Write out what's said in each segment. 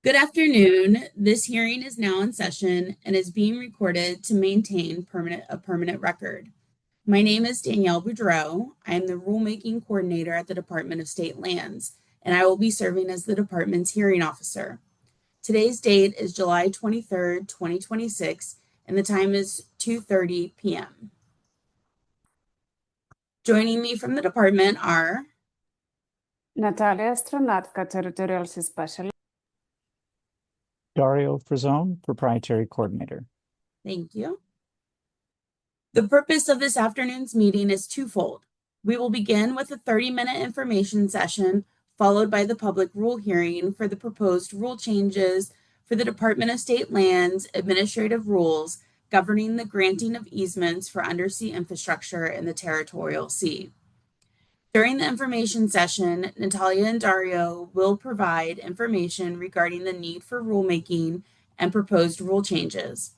Good afternoon. This hearing is now in session and is being recorded to maintain a permanent record. My name is Danielle Boudreau. I am the rulemaking coordinator at the Department of State Lands, and I will be serving as the department's hearing officer. Today's date is July 23rd, 2026, and the time is 2:30 p.m. Joining me from the department are Natalia Astronatka, Territorial Sea Specialist. Dario Frazone, Proprietary Coordinator. Thank you. The purpose of this afternoon's meeting is twofold. We will begin with a 30-minute information session, followed by the public rule hearing for the proposed rule changes for the Department of State Lands administrative rules governing the granting of easements for undersea infrastructure in the territorial sea. During the information session, Natalia and Dario will provide information regarding the need for rulemaking and proposed rule changes.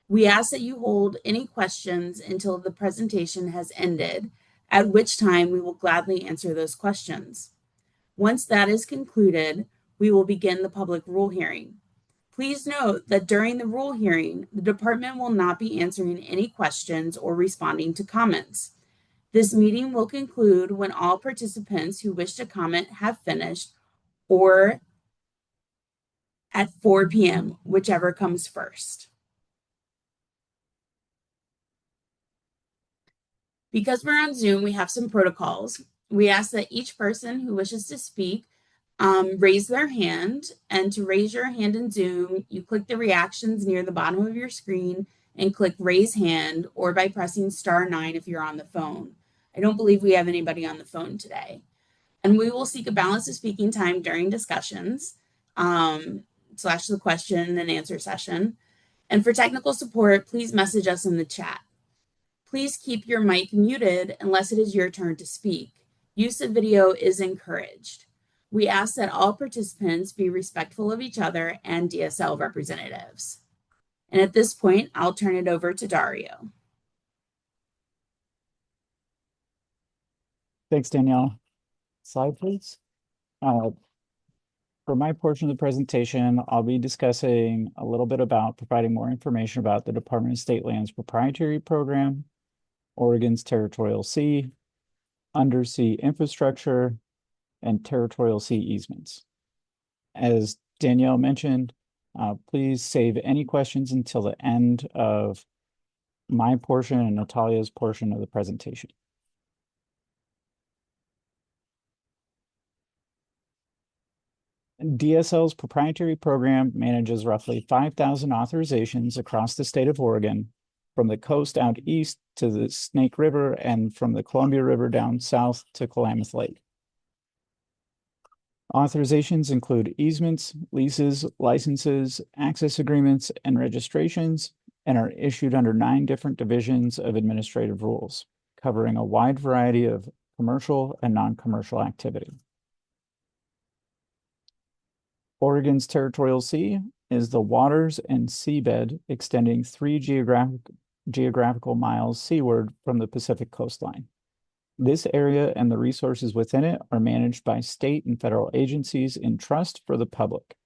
We ask that you hold any questions until the presentation has ended, at which time we will gladly answer those questions. Once that is concluded, we will begin the public rule hearing. Please note that during the rule hearing, the department will not be answering any questions or responding to comments. This meeting will conclude when all participants who wish to comment have finished, or at 4 p.m., whichever comes first. Because we're on Zoom, we have some protocols. We ask that each person who wishes to speak raise their hand, and to raise your hand in Zoom, you click the reactions near the bottom of your screen and click raise hand, or by pressing *9 if you're on the phone. I don't believe we have anybody on the phone today. And we will seek a balance of speaking time during discussions / the question and answer session. And for technical support, please message us in the chat. Please keep your mic muted unless it is your turn to speak. Use of video is encouraged. We ask that all participants be respectful of each other and DSL representatives. And at this point, I'll turn it over to Dario. Thanks, Danielle. Slide, please. For my portion of the presentation, I'll be discussing a little bit about providing more information about the Department of State Lands proprietary program, Oregon's territorial sea, undersea infrastructure, and territorial sea easements. As Danielle mentioned, please save any questions until the end of my portion and Natalia's portion of the presentation. DSL's proprietary program manages roughly 5,000 authorizations across the state of Oregon, from the coast out east to the Snake River and from the Columbia River down south to Klamath Lake. Authorizations include easements, leases, licenses, access agreements, and registrations, and are issued under 9 different divisions of administrative rules, covering a wide variety of commercial and non-commercial activity. Oregon's territorial sea is the waters and seabed extending 3 geographical miles seaward from the Pacific coastline. This area and the resources within it are managed by state and federal agencies in trust for the public.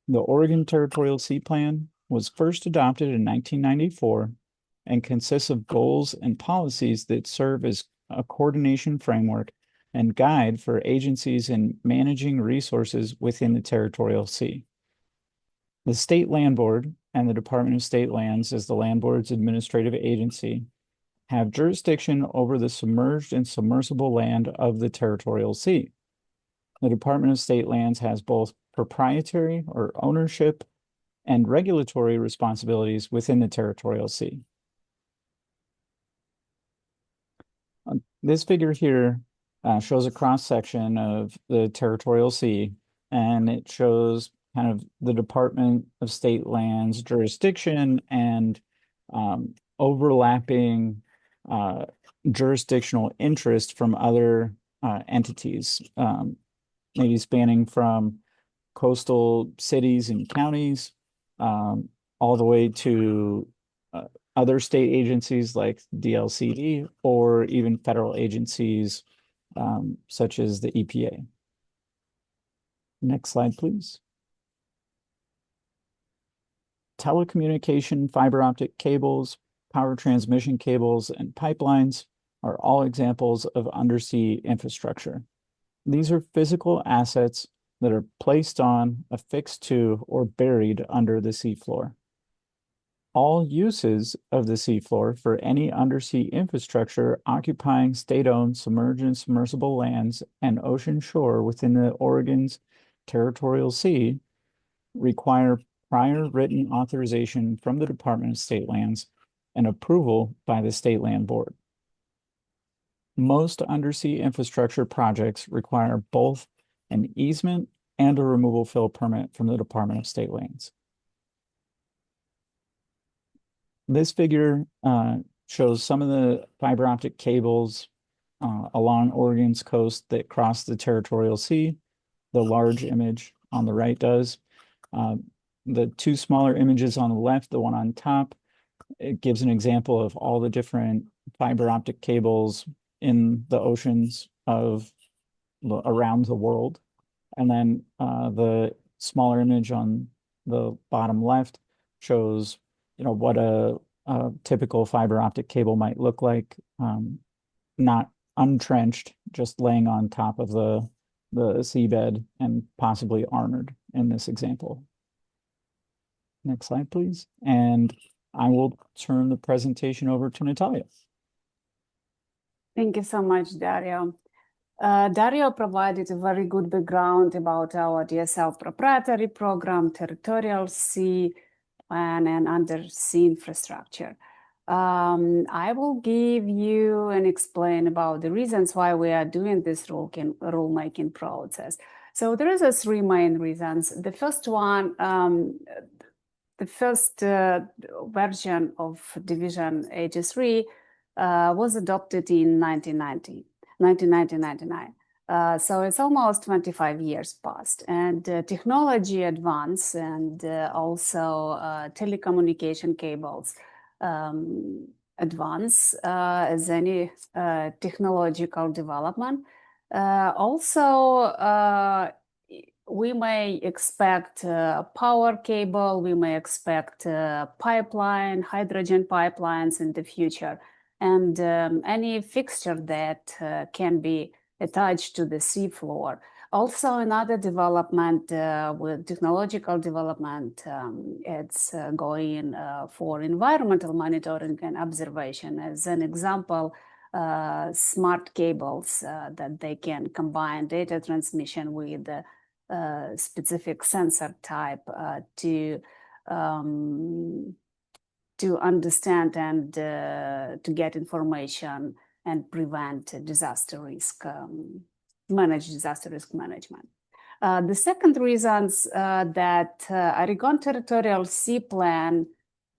The Oregon Territorial Sea Plan was first adopted in 1994 and consists of goals and policies that serve as a coordination framework and guide for agencies in managing resources within the territorial sea. The State Land Board and the Department of State Lands, as the Land Board's administrative agency, have jurisdiction over the submerged and submersible land of the territorial sea. The Department of State Lands has both proprietary or ownership and regulatory responsibilities within the territorial sea. This figure here shows a cross-section of the territorial sea, and it shows kind of the Department of State Lands jurisdiction and overlapping jurisdictional interest from other entities, maybe spanning from coastal cities and counties all the way to other state agencies like DLCD, or even federal agencies such as the EPA. Next slide, please. Telecommunication fiber optic cables, power transmission cables, and pipelines are all examples of undersea infrastructure. These are physical assets that are placed on, affixed to, or buried under the seafloor. All uses of the seafloor for any undersea infrastructure occupying state-owned submerged and submersible lands and ocean shore within the Oregon's territorial sea require prior written authorization from the Department of State Lands and approval by the State Land Board. Most undersea infrastructure projects require both an easement and a removal fill permit from the Department of State Lands. This figure shows some of the fiber optic cables along Oregon's coast that cross the territorial sea. The large image on the right does. The two smaller images on the left, the one on top, it gives an example of all the different fiber optic cables in the oceans of around the world. And then the smaller image on the bottom left shows, what a typical fiber optic cable might look like, not untrenched, just laying on top of the seabed and possibly armored in this example. Next slide, please. And I will turn the presentation over to Natalia. Thank you so much, Dario. Dario provided a very good background about our DSL proprietary program, territorial sea plan, and undersea infrastructure. I will give you and explain about the reasons why we are doing this rulemaking process. So there is three main reasons. The first one, the first version of Division 83 was adopted in 1999. So it's almost 25 years past, and technology advance and also telecommunication cables advance as any technological development. Also, we may expect power cable, we may expect pipeline, hydrogen pipelines in the future, and any fixture that can be attached to the seafloor. Also, another development with technological development, it's going for environmental monitoring and observation. As an example, smart cables that they can combine data transmission with specific sensor type to understand and to get information and prevent disaster risk, manage disaster risk management. The second reasons that Oregon Territorial Sea Plan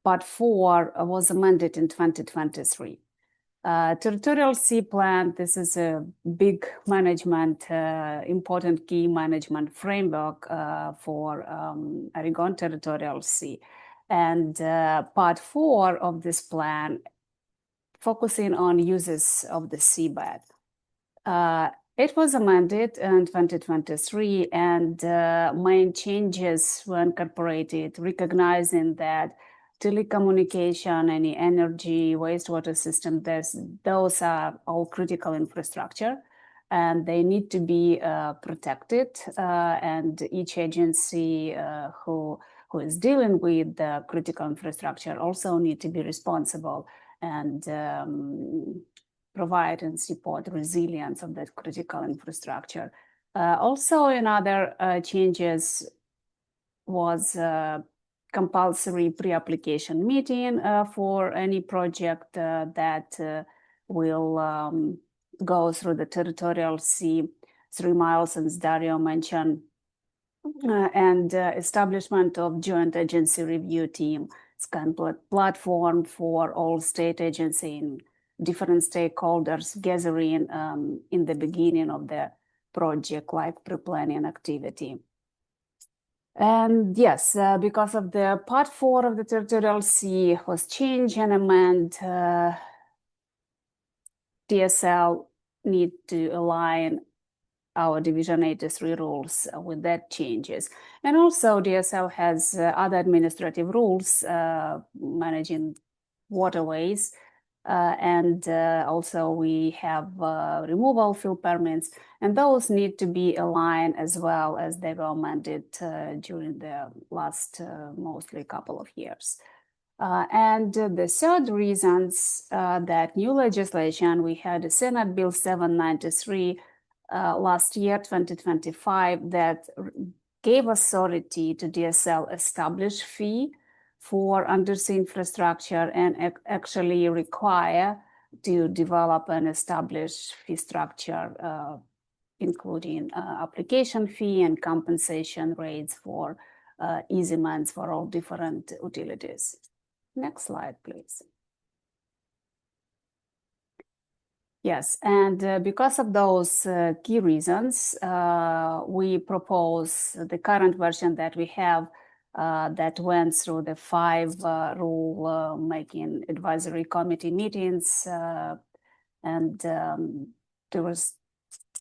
Part 4 was amended in 2023. Territorial Sea Plan, this is a big management, important key management framework for Oregon Territorial Sea. And Part 4 of this plan focusing on uses of the seabed. It was amended in 2023, and main changes were incorporated, recognizing that telecommunication, any energy, wastewater system, those are all critical infrastructure, and they need to be protected. And each agency who is dealing with the critical infrastructure also need to be responsible and provide and support resilience of that critical infrastructure. Also, another changes was compulsory pre-application meeting for any project that will go through the territorial sea 3 miles, as Dario mentioned, and establishment of joint agency review team. It's kind of a platform for all state agencies and different stakeholders gathering in the beginning of the project, like pre-planning activity. And yes, because of the Part 4 of the territorial sea was changed and amended, DSL need to align our Division 83 rules with that changes. And also DSL has other administrative rules managing waterways. And also we have removal fill permits, and those need to be aligned as well as they were amended during the last mostly couple of years. And the third reasons that new legislation, we had a Senate Bill 793 last year, 2025, that gave authority to DSL establish fee for undersea infrastructure and actually require to develop and establish fee structure, including application fee and compensation rates for easements for all different utilities. Next slide, please. Yes, and because of those key reasons, we propose the current version that we have that went through the 5 rule-making advisory committee meetings, and there was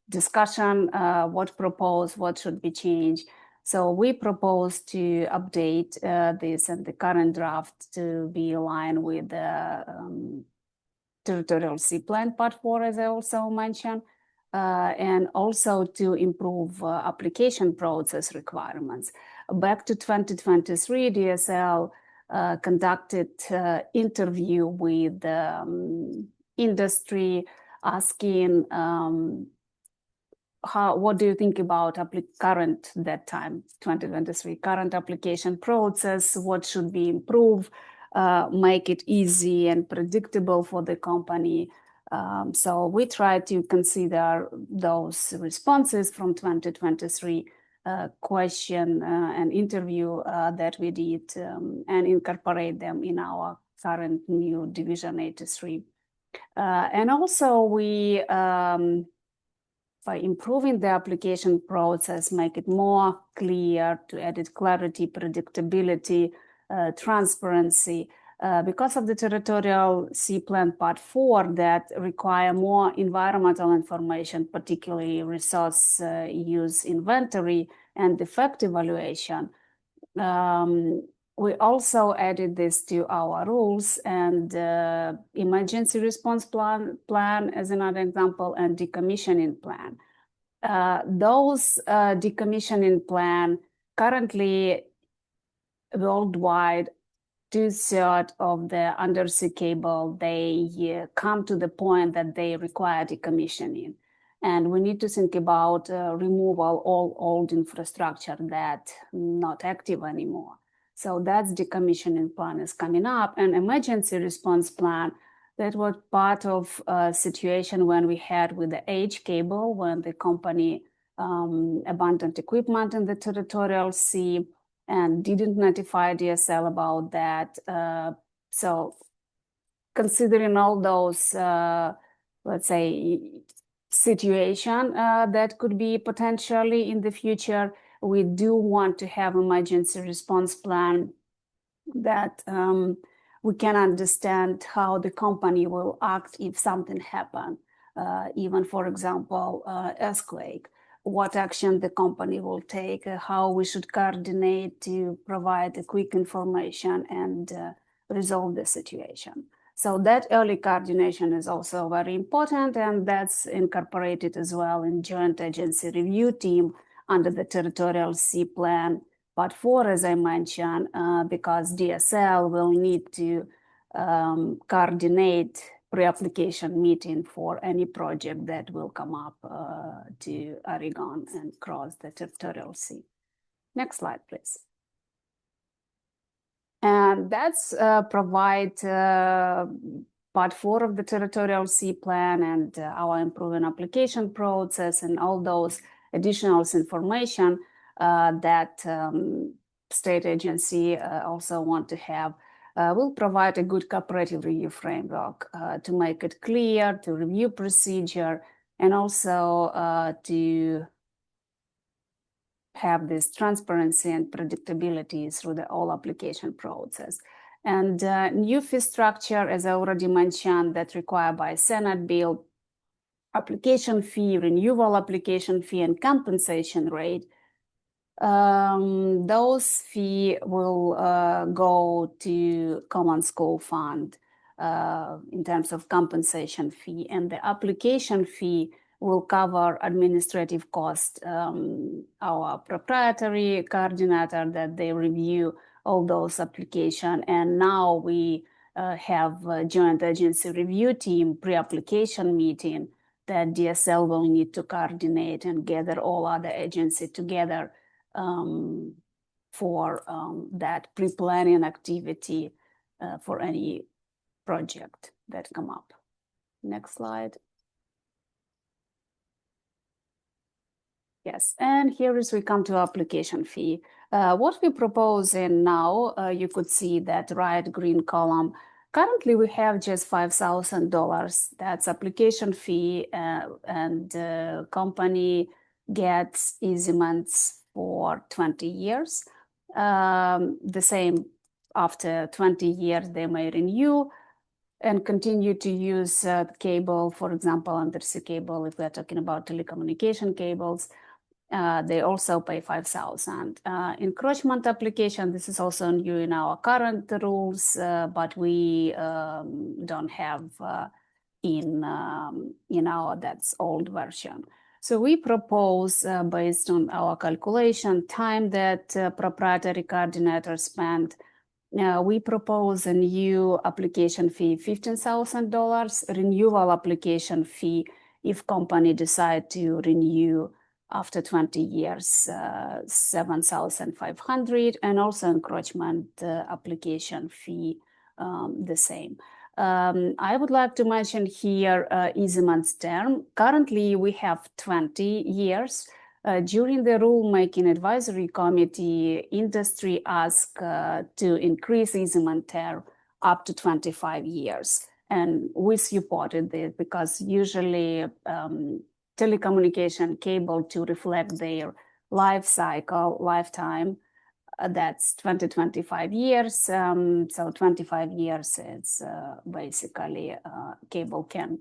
discussion, what proposed, what should be changed. So we propose to update this and the current draft to be aligned with the Territorial Sea Plan Part 4, as I also mentioned, and also to improve application process requirements. Back to 2023, DSL conducted interview with industry, asking what do you think about current, that time, 2023, current application process, what should be improved, make it easy and predictable for the company. So we try to consider those responses from 2023 question and interview that we did and incorporate them in our current new Division 83. And also we, by improving the application process, make it more clear, to add clarity, predictability, transparency, because of the Territorial Sea Plan Part 4 that require more environmental information, particularly resource use inventory and defect evaluation. We also added this to our rules, and emergency response plan as another example, and decommissioning plan. Those decommissioning plan currently worldwide, 2/3 of the undersea cable, they come to the point that they require decommissioning. And we need to think about removal all old infrastructure that not active anymore. So that's decommissioning plan is coming up, and emergency response plan, that was part of a situation when we had with the H cable, when the company abandoned equipment in the territorial sea and didn't notify DSL about that. So considering all those, let's say, situation that could be potentially in the future, we do want to have emergency response plan that we can understand how the company will act if something happens, even, for example, earthquake, what action the company will take, how we should coordinate to provide the quick information and resolve the situation. So that early coordination is also very important, and that's incorporated as well in joint agency review team under the Territorial Sea Plan Part 4, as I mentioned, because DSL will need to coordinate pre-application meeting for any project that will come up to Oregon and cross the territorial sea. Next slide, please. And that's provide Part 4 of the Territorial Sea Plan and our improving application process and all those additional information that state agency also want to have. Will provide a good cooperative review framework to make it clear, to review procedure, and also to have this transparency and predictability through the whole application process. And new fee structure, as I already mentioned, that required by Senate bill application fee, renewal application fee, and compensation rate, those fee will go to Common School Fund in terms of compensation fee, and the application fee will cover administrative cost. Our proprietary coordinator that they review all those application, and now we have a joint agency review team pre-application meeting that DSL will need to coordinate and gather all other agencies together for that pre-planning activity for any project that come up. Next slide. Yes, and here is we come to application fee. What we propose in now, you could see that right green column. Currently, we have just $5,000. That's application fee, and the company gets easements for 20 years. The same after 20 years, they may renew and continue to use cable, for example, undersea cable, if we're talking about telecommunication cables. They also pay $5,000. Encroachment application, this is also new in our current rules, but we don't have in our that's old version. So we propose, based on our calculation, time that proprietary coordinator spent, we propose a new application fee, $15,000, renewal application fee if company decide to renew after 20 years, $7,500, and also encroachment application fee, the same. I would like to mention here easements term. Currently, we have 20 years. During the rulemaking advisory committee, industry asked to increase easement term up to 25 years. And we supported this because usually telecommunication cable to reflect their life cycle, lifetime, that's 25 years. So 25 years is basically cable can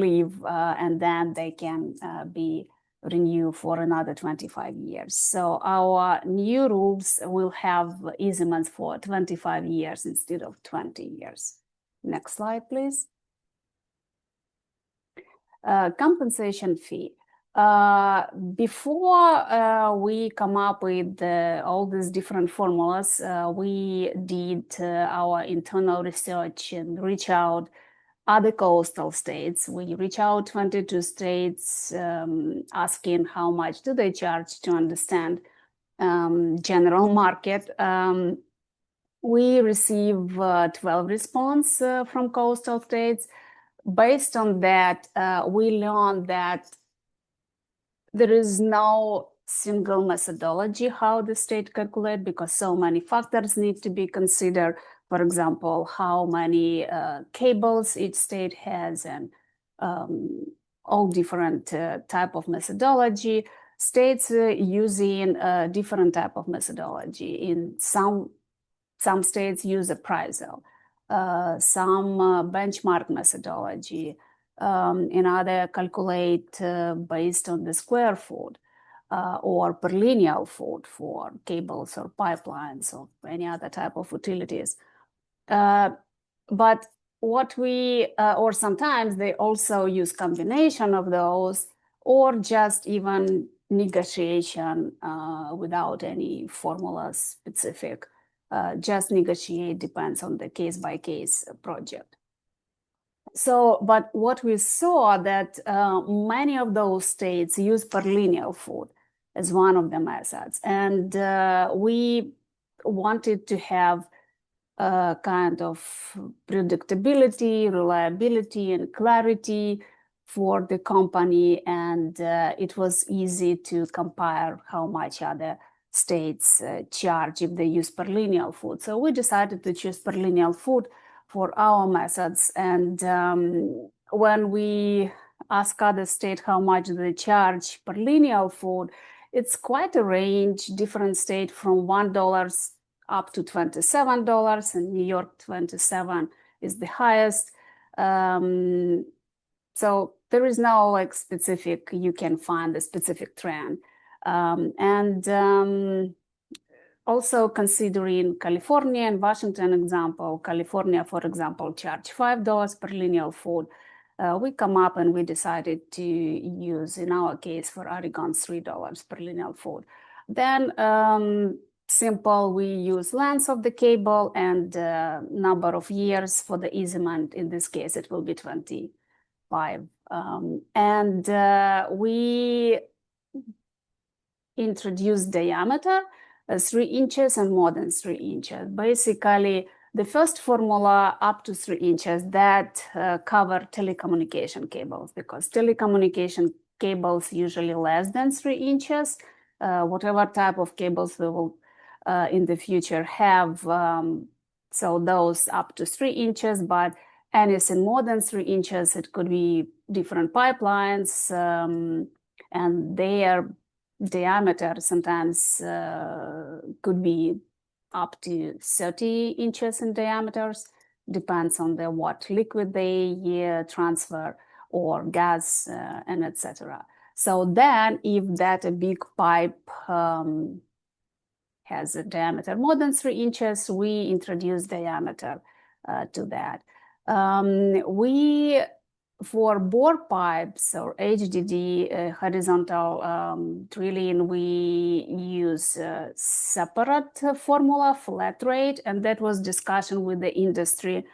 leave and then they can be renewed for another 25 years. So our new rules will have easements for 25 years instead of 20 years. Next slide, please. Compensation fee. Before we come up with all these different formulas, we did our internal research and reach out other coastal states. We reach out 22 states asking how much do they charge to understand general market. We receive 12 response from coastal states. Based on that, we learned that there is no single methodology how the state calculate because so many factors need to be considered. For example, how many cables each state has and all different type of methodology. States using a different type of methodology. In some states use appraisal. Some benchmark methodology, in other calculate based on the square foot or per lineal foot for cables or pipelines or any other type of utilities. But what we, or sometimes they also use combination of those or just even negotiation without any formula specific. Just negotiate depends on the case-by-case project. So, but what we saw that many of those states use per lineal foot as one of the methods. And we wanted to have a kind of predictability, reliability, and clarity for the company. And it was easy to compare how much other states charge if they use per lineal foot. So we decided to choose per lineal foot for our methods. And when we ask other states how much they charge per lineal foot, it's quite a range, different state from $1 up to $27, and New York 27 is the highest. So there is no like specific, you can find a specific trend. Also considering California and Washington example, California, for example, charge $5 per lineal foot. We come up and we decided to use, in our case, for Oregon, $3 per lineal foot. Then simple, we use length of the cable and number of years for the easement. In this case, it will be 25. We introduce diameter 3 inches and more than 3 inches. Basically, the first formula up to 3 inches that cover telecommunication cables, because telecommunication cables usually less than 3 inches. Whatever type of cables we will in the future have, so those up to 3 inches, but anything more than 3 inches, it could be different pipelines, and their diameter sometimes could be up to 30 inches in diameters, depends on what liquid they transfer or gas and etc. So then if that a big pipe has a diameter more than 3 inches, we introduce diameter to that. For bore pipes or HDD horizontal drilling, we use a separate formula, flat rate, and that was discussion with the industry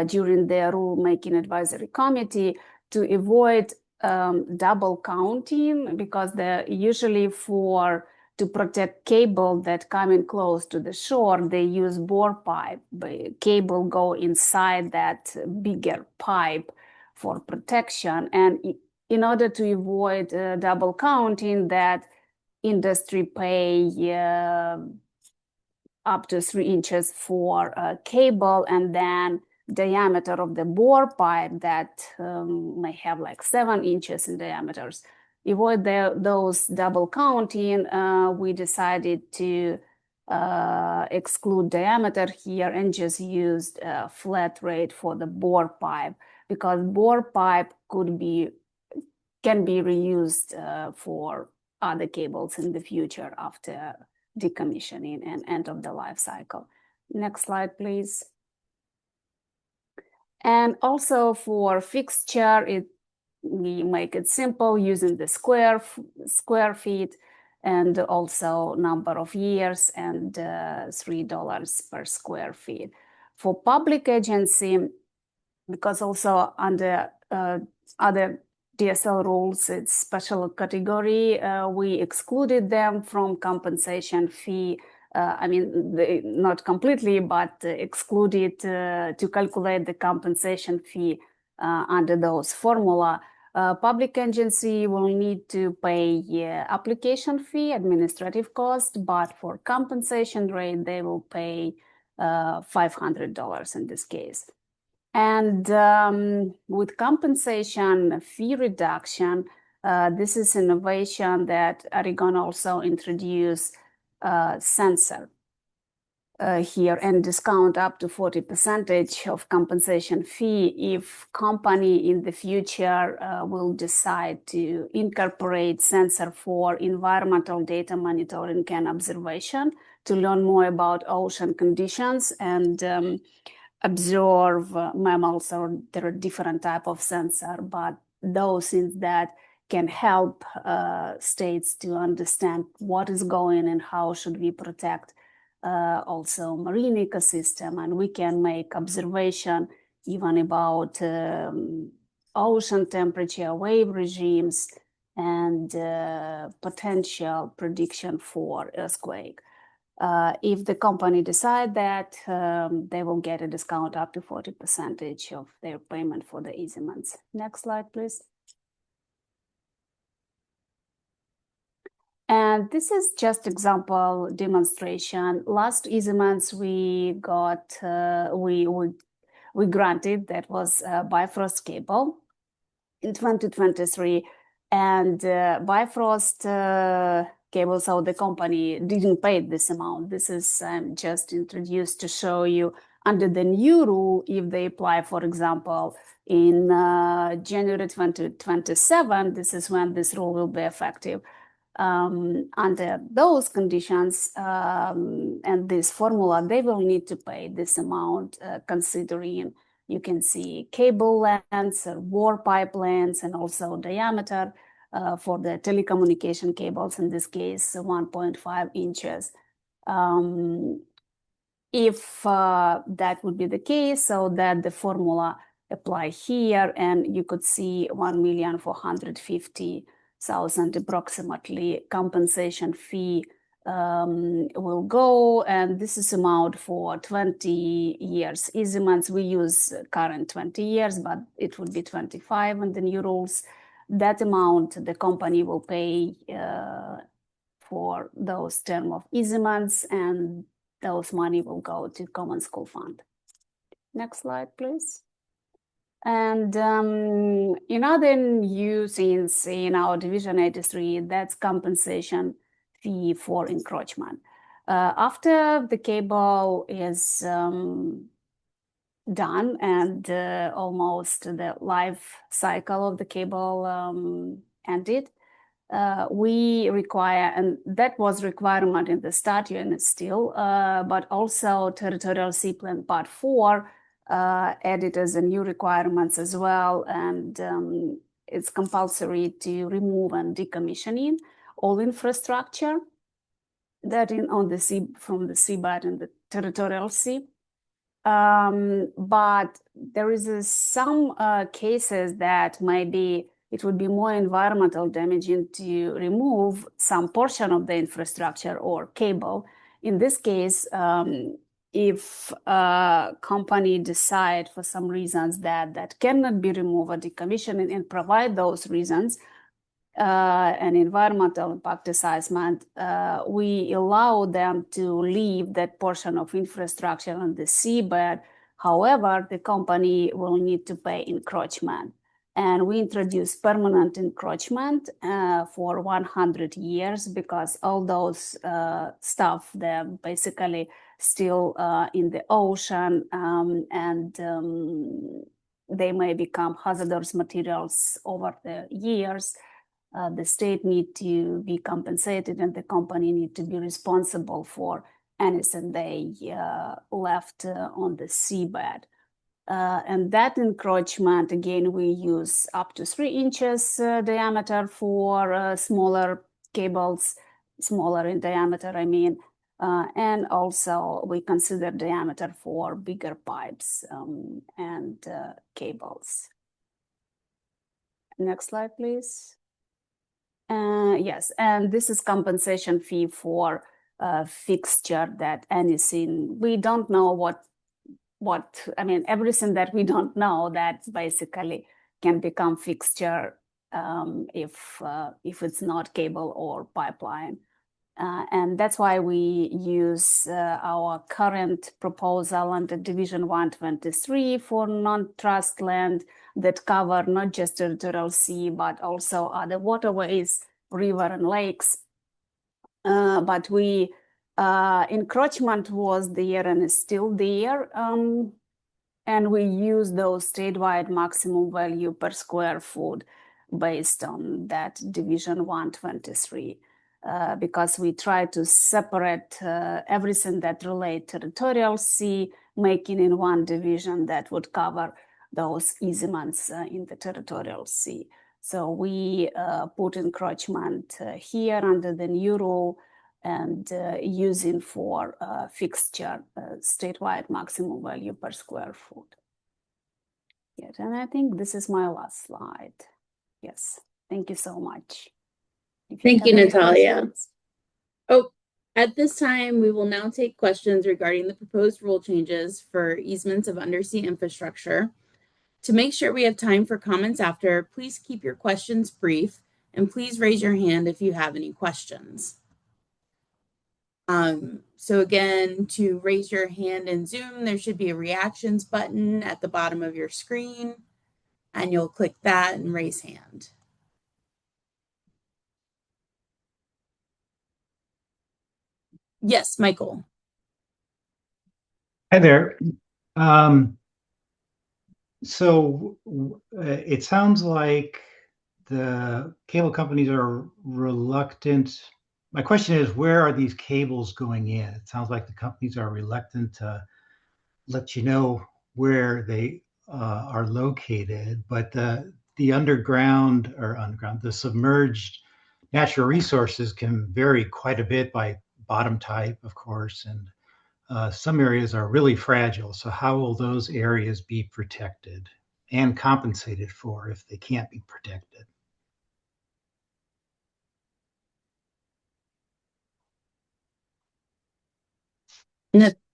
during the rulemaking advisory committee to avoid double counting, because usually to protect cable that coming close to the shore, they use bore pipe. The cable go inside that bigger pipe for protection. And in order to avoid double counting, that industry pay up to 3 inches for cable, and then diameter of the bore pipe that may have like 7 inches in diameters. Avoid those double counting, we decided to exclude diameter here and just used flat rate for the bore pipe, because bore pipe can be reused for other cables in the future after decommissioning and end of the life cycle. Next slide, please. And also for fixture, we make it simple using the square feet, and also number of years, and $3 per square feet. For public agency, because also under other DSL rules, it's special category, we excluded them from compensation fee. Not completely, but excluded to calculate the compensation fee under those formula. Public agency will need to pay application fee, administrative cost, but for compensation rate, they will pay $500 in this case. And with compensation fee reduction, this is innovation that Oregon also introduced sensor here, and discount up to 40% of compensation fee if company in the future will decide to incorporate sensor for environmental data monitoring and observation to learn more about ocean conditions and observe mammals, or there are different type of sensor, but those things that can help states to understand what is going and how should we protect also marine ecosystem, and we can make observation even about ocean temperature, wave regimes, and potential prediction for earthquake. If the company decide that, they will get a discount up to 40% of their payment for the easements. Next slide, please. And this is just example demonstration. Last easements we got, we granted, that was Bifrost cable in 2023, and Bifrost cable, so the company didn't pay this amount. This is just introduced to show you Under the new rule, if they apply, for example, in January 2027, this is when this rule will be effective. Under those conditions and this formula, they will need to pay this amount considering, you can see cable lengths, bore pipe lengths, and also diameter for the telecommunication cables, in this case, 1.5 inches. If that would be the case, so that the formula apply here, and you could see 1,450,000 approximately compensation fee will go, and this is amount for 20 years easements. We use current 20 years, but it would be 25 in the new rules. That amount the company will pay for those term of easements, and those money will go to Common School Fund. Next slide, please. And another new things in our Division 83, that's compensation fee for encroachment. After the cable is done and almost the life cycle of the cable ended, we require, and that was requirement in the statute and it's still, but also Territorial Sea Plan Part 4 added as a new requirements as well, and it's compulsory to remove and decommissioning all infrastructure that on the sea, from the seabed and the territorial sea. But there is some cases that maybe it would be more environmental damaging to remove some portion of the infrastructure or cable. In this case, if a company decide for some reasons that cannot be removed or decommissioned and provide those reasons, an environmental impact assessment, we allow them to leave that portion of infrastructure on the seabed. However, the company will need to pay encroachment. And we introduce permanent encroachment for 100 years because all those stuff, they're basically still in the ocean and they may become hazardous materials over the years. The state need to be compensated and the company need to be responsible for anything they left on the seabed. And that encroachment, again, we use up to 3 inches diameter for smaller cables, smaller in diameter, I mean, and also we consider diameter for bigger pipes and cables. Next slide, please. Yes, and this is compensation fee for fixture that anything, we don't know what I mean, everything that we don't know that basically can become fixture if it's not cable or pipeline. And that's why we use our current proposal under Division 123 for non-trust land that cover not just territorial sea, but also other waterways, river and lakes. But we encroachment was there and is still there. And we use those statewide maximum value per square foot based on that Division 123. Because we try to separate everything that relate to territorial sea, making in one division that would cover those easements in the territorial sea. So we put encroachment here under the new rule and using for fixture statewide maximum value per square foot. Yes, and I think this is my last slide. Yes, thank you so much. Thank you, Natalia. Oh, at this time, we will now take questions regarding the proposed rule changes for easements of undersea infrastructure. To make sure we have time for comments after, please keep your questions brief and please raise your hand if you have any questions. So again, to raise your hand in Zoom, there should be a reactions button at the bottom of your screen, and you'll click that and raise hand. Yes, Michael. Hi there. So it sounds like the cable companies are reluctant. My question is, where are these cables going in? It sounds like the companies are reluctant to let you know where they are located, but the underground, the submerged natural resources can vary quite a bit by bottom type, of course, and some areas are really fragile. So how will those areas be protected and compensated for if they can't be protected?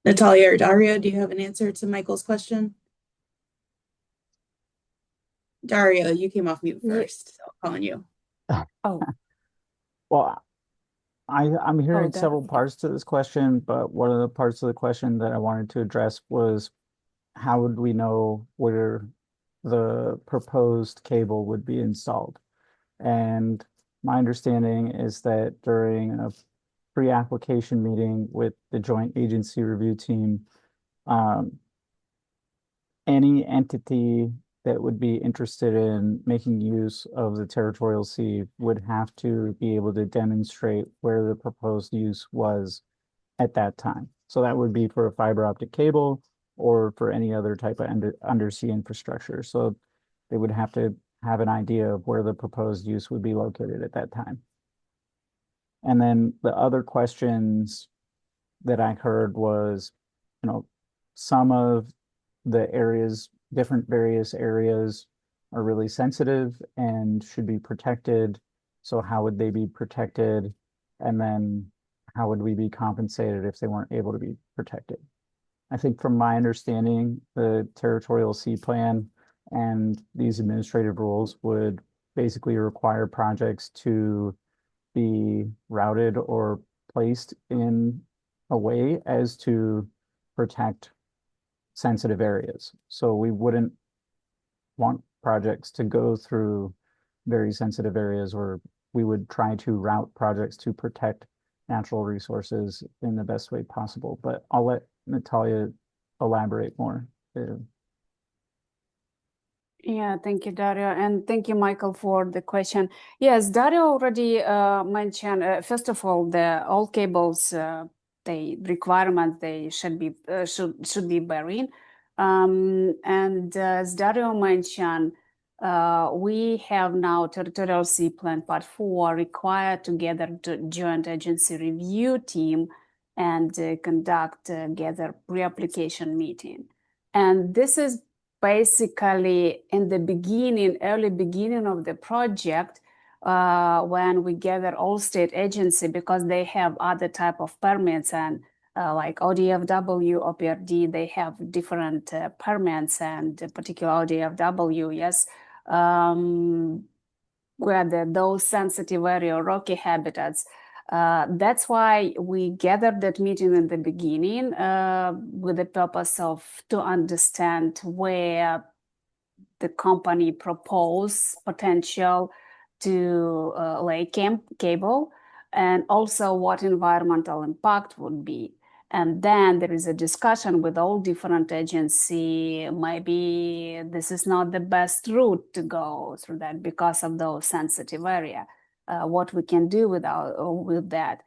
Natalia or Dario, do you have an answer to Michael's question? Dario, you came off mute first, so I'm calling you. Oh, Well, I'm hearing that- several parts to this question, but one of the parts of the question that I wanted to address was how would we know where the proposed cable would be installed? And my understanding is that during a pre-application meeting with the joint agency review team, any entity that would be interested in making use of the territorial sea would have to be able to demonstrate where the proposed use was at that time. So that would be for a fiber optic cable or for any other type of undersea infrastructure. So they would have to have an idea of where the proposed use would be located at that time. And then the other questions that I heard was, some of the areas, different various areas are really sensitive and should be protected. So how would they be protected? And then how would we be compensated if they weren't able to be protected? I think from my understanding, the territorial sea plan and these administrative rules would basically require projects to be routed or placed in a way as to protect sensitive areas. So we wouldn't want projects to go through very sensitive areas, or we would try to route projects to protect natural resources in the best way possible. But I'll let Natalia elaborate more. Yeah, thank you, Dario. And thank you, Michael, for the question. Yes, Dario already mentioned, first of all, all cables, the requirement they should be bearing. And as Dario mentioned, we have now Territorial Sea Plan Part 4 required to gather the joint agency review team and gather pre-application meeting. And this is basically in the early beginning of the project, when we gather all state agency, because they have other type of permits, and like ODFW, OPRD, they have different permits, and particular ODFW, yes, where those sensitive area rocky habitats. That's why we gathered that meeting in the beginning with the purpose of to understand where the company propose potential to lay cable, and also what environmental impact would be. And then there is a discussion with all different agency. Maybe this is not the best route to go through that because of those sensitive area. What we can do with that.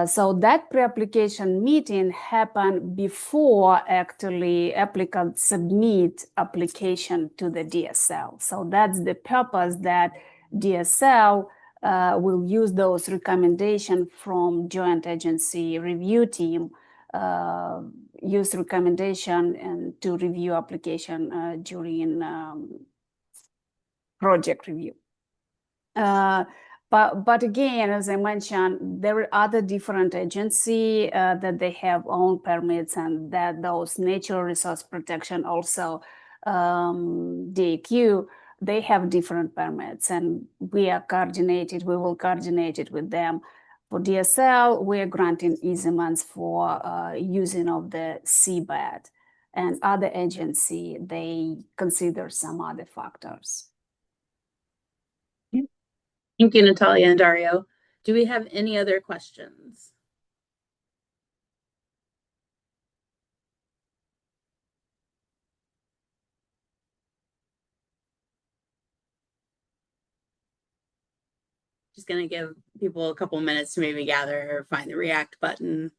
So that pre-application meeting happened before actually applicants submit application to the DSL. So that's the purpose that DSL will use those recommendations from joint agency review team, use recommendation and to review application during project review. But again, as I mentioned, there are other different agencies that they have own permits, and that those natural resource protection also DAQ, they have different permits, and we will coordinate it with them. For DSL, we are granting easements for using of the seabed, and other agency, they consider some other factors. Thank you, Natalia and Dario. Do we have any other questions? Just going to give people a couple minutes to maybe gather or find the react button.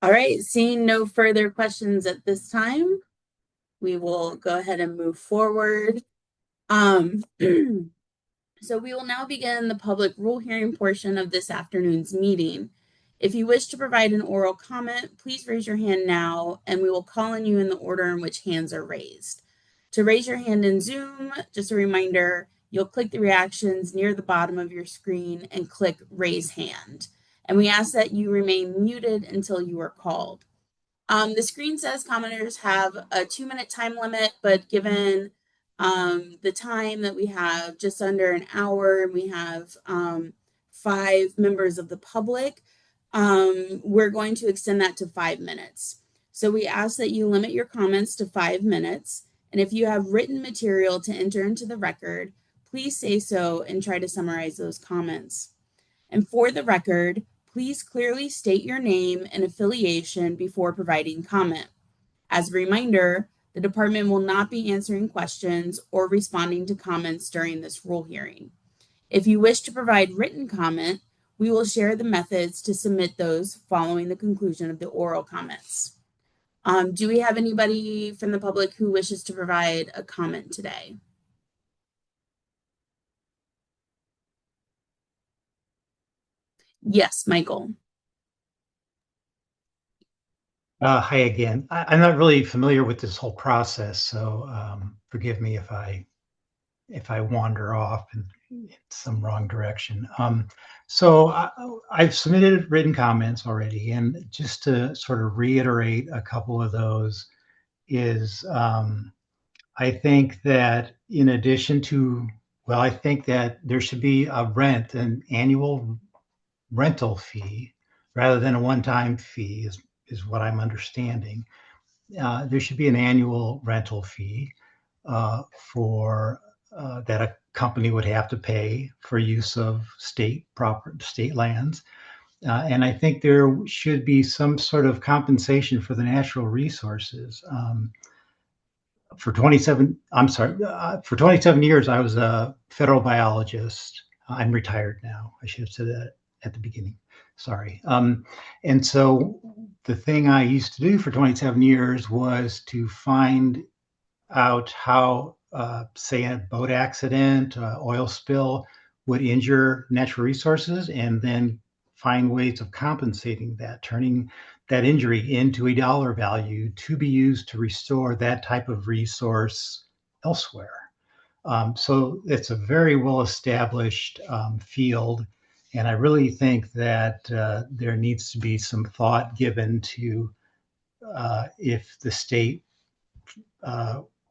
All right, seeing no further questions at this time, we will go ahead and move forward. So we will now begin the public rule hearing portion of this afternoon's meeting. If you wish to provide an oral comment, please raise your hand now, and we will call on you in the order in which hands are raised. To raise your hand in Zoom, just a reminder, you'll click the reactions near the bottom of your screen and click raise hand. And we ask that you remain muted until you are called. The screen says commenters have a 2-minute time limit, but given the time that we have just under an hour and we have 5 members of the public, we're going to extend that to 5 minutes. So we ask that you limit your comments to 5 minutes. And if you have written material to enter into the record, please say so and try to summarize those comments. And for the record, please clearly state your name and affiliation before providing comment. As a reminder, the department will not be answering questions or responding to comments during this rule hearing. If you wish to provide written comment, we will share the methods to submit those following the conclusion of the oral comments. Do we have anybody from the public who wishes to provide a comment today? Yes, Michael. Hi again. I'm not really familiar with this whole process, so forgive me if I wander off in some wrong direction. I've submitted written comments already, and just to sort of reiterate a couple of those is I think that in addition to, well, I think that there should be an annual rental fee rather than a one-time fee is what I'm understanding. There should be an annual rental fee for that a company would have to pay for use of state lands. And I think there should be some sort of compensation for the natural resources. For 27 years, I was a federal biologist. I'm retired now. I should have said that at the beginning. Sorry. And so the thing I used to do for 27 years was to find out how, say, a boat accident, oil spill would injure natural resources, and then find ways of compensating that, turning that injury into a dollar value to be used to restore that type of resource elsewhere. So it's a very well-established field, and I really think that there needs to be some thought given to if the state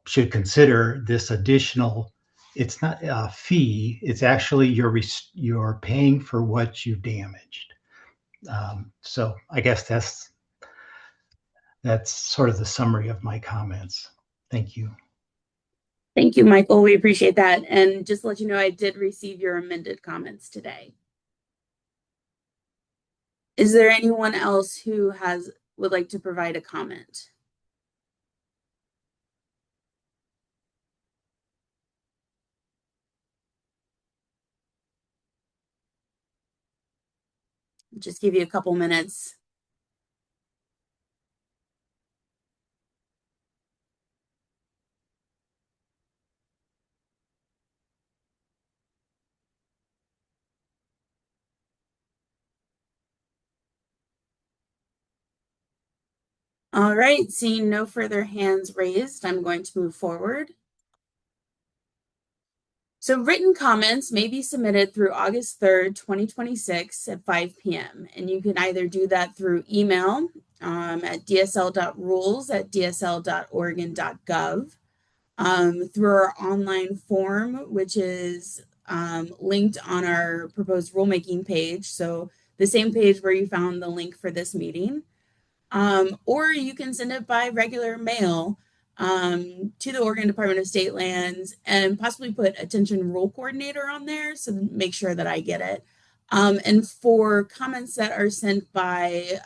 should consider this additional. It's not a fee; it's actually you're paying for what you've damaged. So I guess that's sort of the summary of my comments. Thank you. Thank you, Michael. We appreciate that. And just to let you know, I did receive your amended comments today. Is there anyone else who would like to provide a comment? Just give you a couple minutes. All right, seeing no further hands raised, I'm going to move forward. So written comments may be submitted through August 3rd, 2026 at 5 p.m. And you can either do that through email at dsl.rules@dsl.oregon.gov, through our online form, which is linked on our proposed rulemaking page. So the same page where you found the link for this meeting. Or you can send it by regular mail to the Oregon Department of State Lands and possibly put attention rule coordinator on there so make sure that I get it. And for comments that are sent by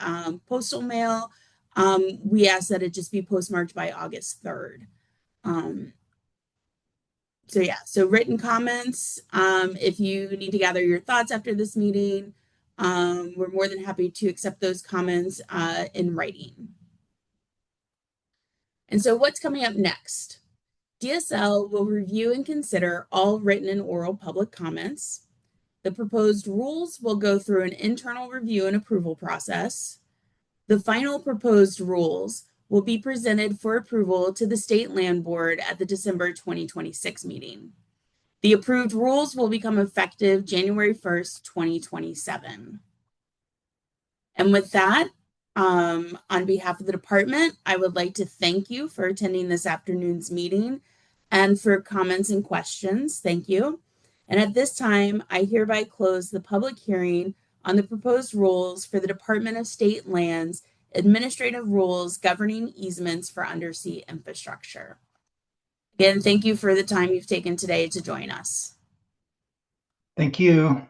postal mail, we ask that it just be postmarked by August 3rd. So yeah, so written comments, if you need to gather your thoughts after this meeting, we're more than happy to accept those comments in writing. And so what's coming up next? DSL will review and consider all written and oral public comments. The proposed rules will go through an internal review and approval process. The final proposed rules will be presented for approval to the State Land Board at the December 2026 meeting. The approved rules will become effective January 1st, 2027. And with that, on behalf of the department, I would like to thank you for attending this afternoon's meeting and for comments and questions. Thank you. And at this time, I hereby close the public hearing on the proposed rules for the Department of State Lands administrative rules governing easements for undersea infrastructure. Again, thank you for the time you've taken today to join us. Thank you.